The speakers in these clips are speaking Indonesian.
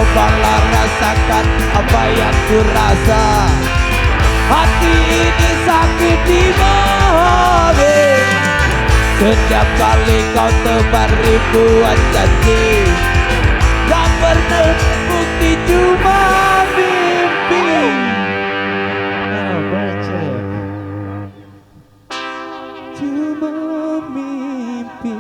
cobalah rasakan apa yang ku rasa. Hati ini sakit di hati. Setiap kali kau tebar ribuan janji, tak pernah bukti, cuma mimpi. Cuma mimpi.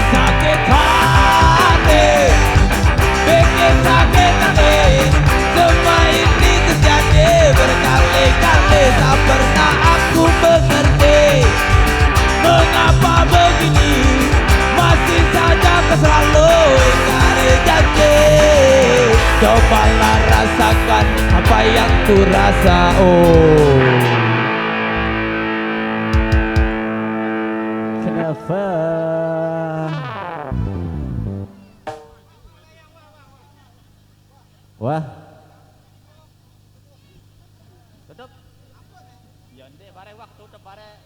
Sakit hati, bikin sakit hati. Semua ini terjadi berkali-kali, tak pernah aku mengerti mengapa begini. Masih saja kau selalu ingkari janji. Cobalah rasakan apa yang ku rasa. Oh, kenapa? Wah, tutup. Ya ndek bare waktu tutup bare.